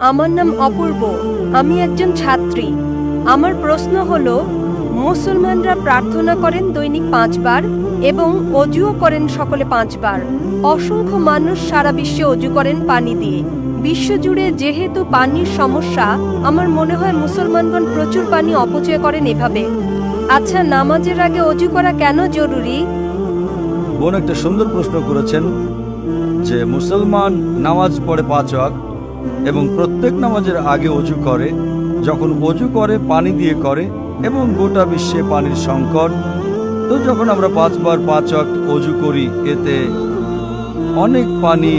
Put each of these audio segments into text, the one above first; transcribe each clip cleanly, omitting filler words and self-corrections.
আমার নাম অপূর্ব। আমি একজন ছাত্রী। আমার প্রশ্ন হলো, মুসলমানরা প্রার্থনা করেন দৈনিক 5 বার এবং অজুও করেন সকলে 5 বার। অসংখ্য মানুষ সারা বিশ্বে অজু করেন পানি দিয়ে। বিশ্বজুড়ে যেহেতু পানির সমস্যা, আমার মনে হয় মুসলমানগণ প্রচুর পানি অপচয় করেন এভাবে। আচ্ছা, নামাজের আগে অজু করা কেন জরুরি? বোন একটা সুন্দর প্রশ্ন করেছেন যে মুসলমান নামাজ পড়ে 5 ওয়াক্ত এবং প্রত্যেক নামাজের আগে অজু করে। যখন অজু করে পানি দিয়ে করে এবং গোটা বিশ্বে পানির সংকট, তো যখন আমরা 5 বার 5 ওয়াক্ত অজু করি এতে অনেক পানি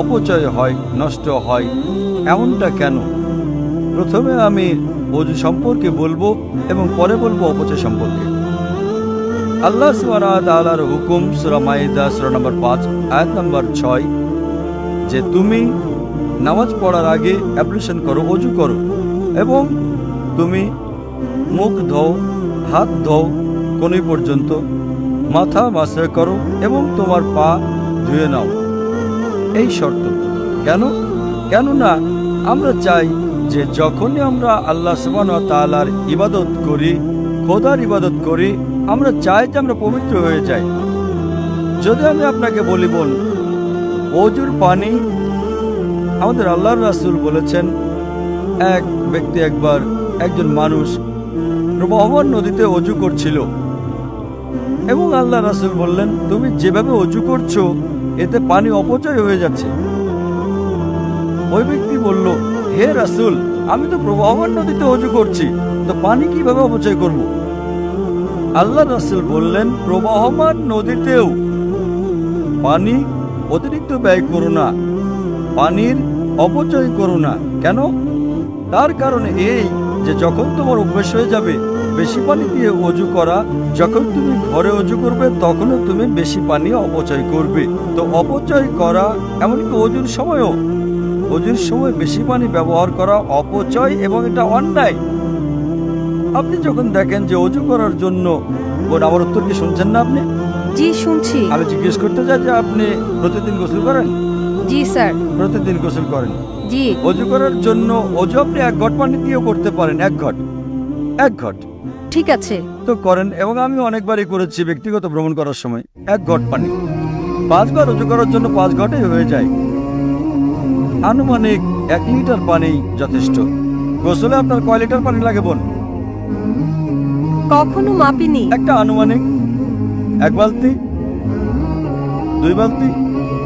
অপচয় হয়, নষ্ট হয়। এমনটা কেন? প্রথমে আমি অজু সম্পর্কে বলবো এবং পরে বলবো অপচয় সম্পর্কে। আল্লাহ সুবহানাহু ওয়া তাআলার হুকুম সূরা মাইদা সূরা নম্বর 5 আয়াত নম্বর 6 যে তুমি নামাজ পড়ার আগে অ্যাবলিউশন করো, অজু করো এবং তুমি মুখ ধোও, হাত ধোও কোনি পর্যন্ত, মাথা মাসা করো এবং তোমার পা ধুয়ে নাও। এই শর্ত কেন? কেননা আমরা চাই যে যখনই আমরা আল্লাহ সুবহানাহু ওয়া তাআলার ইবাদত করি, খোদার ইবাদত করি, আমরা চাই যে আমরা পবিত্র হয়ে যাই। যদি আমি আপনাকে বলি বোন, অজুর পানি আমাদের আল্লাহর রাসূল বলেছেন, এক ব্যক্তি একজন মানুষ প্রবাহমান নদীতে অজু করছিল এবং আল্লাহ রাসূল বললেন, তুমি যেভাবে অজু করছো এতে পানি অপচয় হয়ে যাচ্ছে। ওই ব্যক্তি বলল, হে রাসূল, আমি তো প্রবাহমান নদীতে অজু করছি, তো পানি কিভাবে অপচয় করব? আল্লাহ রাসূল বললেন, প্রবাহমান নদীতেও পানি অতিরিক্ত ব্যয় করো না, পানির অপচয় করো না। কেন? তার কারণ এই যে যখন তোমার অভ্যাস হয়ে যাবে বেশি পানি দিয়ে অজু করা, যখন তুমি ঘরে অজু করবে তখনও তুমি বেশি পানি অপচয় করবে। তো অপচয় করা, এমনকি অজুর সময়ও, অজুর সময় বেশি পানি ব্যবহার করা অপচয় এবং এটা অন্যায়। আপনি যখন দেখেন যে অজু করার জন্য, আমার উত্তর কি শুনছেন না আপনি? জি, শুনছি। আমি জিজ্ঞেস করতে চাই যে আপনি প্রতিদিন গোসল করেন? জি স্যার। প্রতিদিন গোসল করেন? জি। অজু করার জন্য অজু আপনি 1 ঘট পানি দিয়েও করতে পারেন, 1 ঘট, 1 ঘট। ঠিক আছে। তো করেন, এবং আমি অনেকবারই করেছি ব্যক্তিগত ভ্রমণ করার সময়। 1 ঘট পানি 5 বার অজু করার জন্য 5 ঘটেই হয়ে যায়। আনুমানিক 1 লিটার পানি যথেষ্ট। গোসলে আপনার কয় লিটার পানি লাগে বোন? কখনো মাপিনি। একটা আনুমানিক 1 বালতি, 2 বালতি,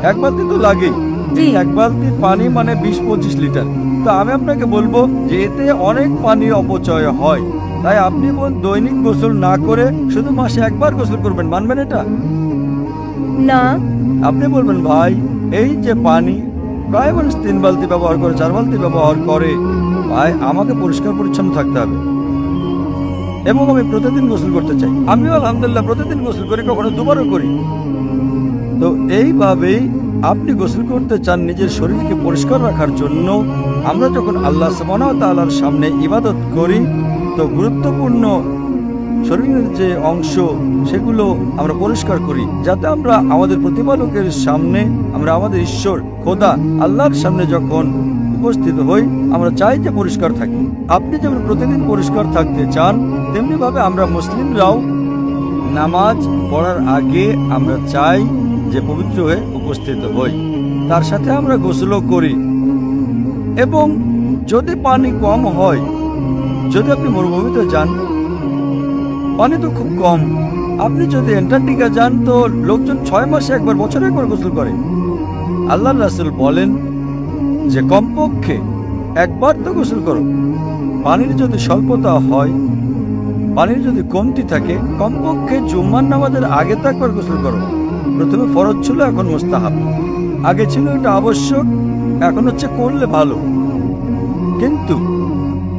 1 বালতি তো লাগেই। জি। 1 বালতি পানি মানে 20-25 লিটার। তো আমি আপনাকে বলবো যে এতে অনেক পানি অপচয় হয়। তাই আপনি বোন দৈনিক গোসল না করে শুধু মাসে 1 বার গোসল করবেন, মানবেন এটা? না। আপনি বলবেন, ভাই এই যে পানি প্রায় মানুষ 3 বালতি ব্যবহার করে, 4 বালতি ব্যবহার করে, ভাই আমাকে পরিষ্কার পরিচ্ছন্ন থাকতে হবে এবং আমি প্রতিদিন গোসল করতে চাই। আমিও আলহামদুলিল্লাহ প্রতিদিন গোসল করি, কখনো 2 বারও করি। তো এইভাবেই আপনি গোসল করতে চান নিজের শরীরকে পরিষ্কার রাখার জন্য। আমরা যখন আল্লাহ সুবহানাহু ওয়া তাআলার সামনে ইবাদত করি তো গুরুত্বপূর্ণ শরীরের যে অংশ সেগুলো আমরা পরিষ্কার করি, যাতে আমরা আমাদের প্রতিপালকের সামনে, আমরা আমাদের ঈশ্বর খোদা আল্লাহর সামনে যখন উপস্থিত হই আমরা চাই যে পরিষ্কার থাকি। আপনি যেমন প্রতিদিন পরিষ্কার থাকতে চান, তেমনি ভাবে আমরা মুসলিমরাও নামাজ পড়ার আগে আমরা চাই যে পবিত্র হয়ে উপস্থিত হই। তার সাথে আমরা গোসলও করি। এবং যদি পানি কম হয়, যদি আপনি মরুভূমিতে যান, পানি তো খুব কম। আপনি যদি অ্যান্টার্কটিকা যান তো লোকজন 6 মাসে একবার, বছরে একবার গোসল করে। আল্লাহর রাসূল বলেন যে কমপক্ষে 1 বার তো গোসল করো। পানির যদি স্বল্পতা হয়, পানির যদি কমতি থাকে, কমপক্ষে জুম্মার নামাজের আগে তো 1 বার গোসল করো। প্রথমে ফরজ ছিল, এখন মুস্তাহাব। আগে ছিল এটা আবশ্যক, এখন হচ্ছে করলে ভালো। কিন্তু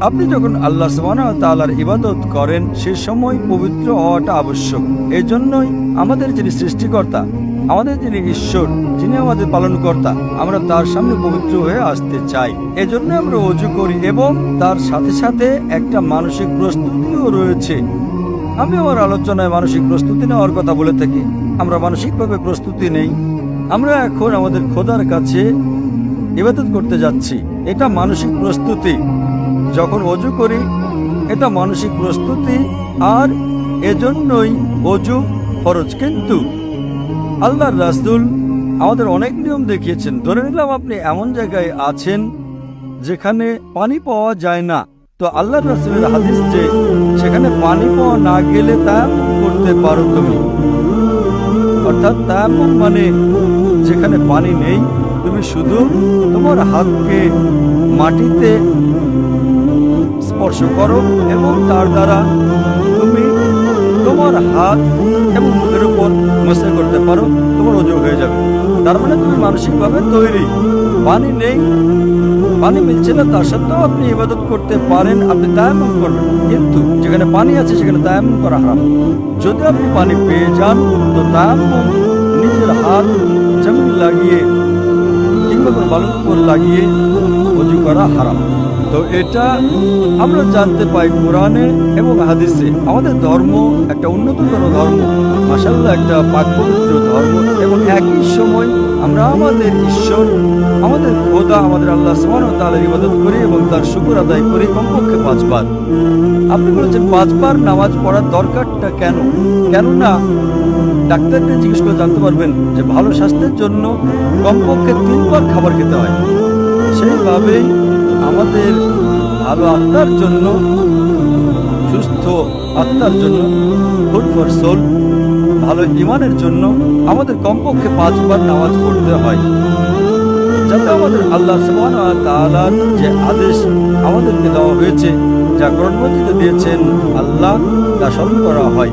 আপনি যখন আল্লাহ সুবহানাহু ওয়া তাআলার ইবাদত করেন সে সময় পবিত্র হওয়াটা আবশ্যক। এই জন্যই আমাদের যিনি সৃষ্টিকর্তা, আমাদের যিনি ঈশ্বর, যিনি আমাদের পালনকর্তা, আমরা তার সামনে পবিত্র হয়ে আসতে চাই। এজন্য আমরা ওযু করি এবং তার সাথে সাথে একটা মানসিক প্রস্তুতিও রয়েছে। আমি আমার আলোচনায় মানসিক প্রস্তুতি নেওয়ার কথা বলে থাকি। আমরা মানসিকভাবে প্রস্তুতি নেই। আমরা এখন আমাদের খোদার কাছে ইবাদত করতে যাচ্ছি, এটা মানসিক প্রস্তুতি। যখন অজু করি এটা মানসিক প্রস্তুতি, আর এজন্যই অজু ফরজ। কিন্তু আল্লাহর রাসূল আমাদের অনেক নিয়ম দেখিয়েছেন। ধরে নিলাম আপনি এমন জায়গায় আছেন যেখানে পানি পাওয়া যায় না, তো আল্লাহর রাসূলের হাদিস যে সেখানে পানি পাওয়া না গেলে তায়াম্মুম করতে পারো তুমি। অর্থাৎ তায়াম্মুম মানে যেখানে পানি নেই তুমি শুধু তোমার হাতকে মাটিতে স্পর্শ করো এবং তার দ্বারা তুমি তোমার হাত এবং মুখের উপর মসা করতে পারো, তোমার ওযু হয়ে যাবে। তার মানে তুমি মানসিকভাবে তৈরি। পানি নেই, পানি মিলছে না, তার সত্ত্বেও আপনি ইবাদত করতে পারেন, আপনি তায়াম্মুম করবেন। কিন্তু যেখানে পানি আছে সেখানে তায়াম্মুম করা হারাম। যদি আপনি পানি পেয়ে যান তো তায়াম্মুম নিজের হাত জমিন লাগিয়ে কিংবা কোনো বালুর উপর লাগিয়ে ওযু করা হারাম। তো এটা আমরা জানতে পাই কোরআনে এবং হাদিসে। আমাদের ধর্ম একটা উন্নততর ধর্ম, মাশাআল্লাহ একটা পাক পবিত্র ধর্ম, এবং একই সময় আমরা আমাদের ঈশ্বর, আমাদের খোদা, আমাদের আল্লাহ সুবহানাহু ওয়া তাআলার ইবাদত করি এবং তার শুকর আদায় করি কমপক্ষে 5 বার। আপনি বলেছেন 5 বার নামাজ পড়ার দরকারটা কেন? কেননা ডাক্তারকে জিজ্ঞেস করে জানতে পারবেন যে ভালো স্বাস্থ্যের জন্য কমপক্ষে 3 বার খাবার খেতে হয়। সেইভাবেই আমাদের ভালো আত্মার জন্য, সুস্থ আত্মার জন্য, ফুড ফর সোল, ভালো ঈমানের জন্য আমাদের কমপক্ষে 5 বার নামাজ পড়তে হয়, যাতে আমাদের আল্লাহ সুবহানাহু ওয়া তাআলার যে আদেশ আমাদেরকে দেওয়া হয়েছে, যা কোরআন মাজিদে দিয়েছেন আল্লাহ, তা স্মরণ করা হয়।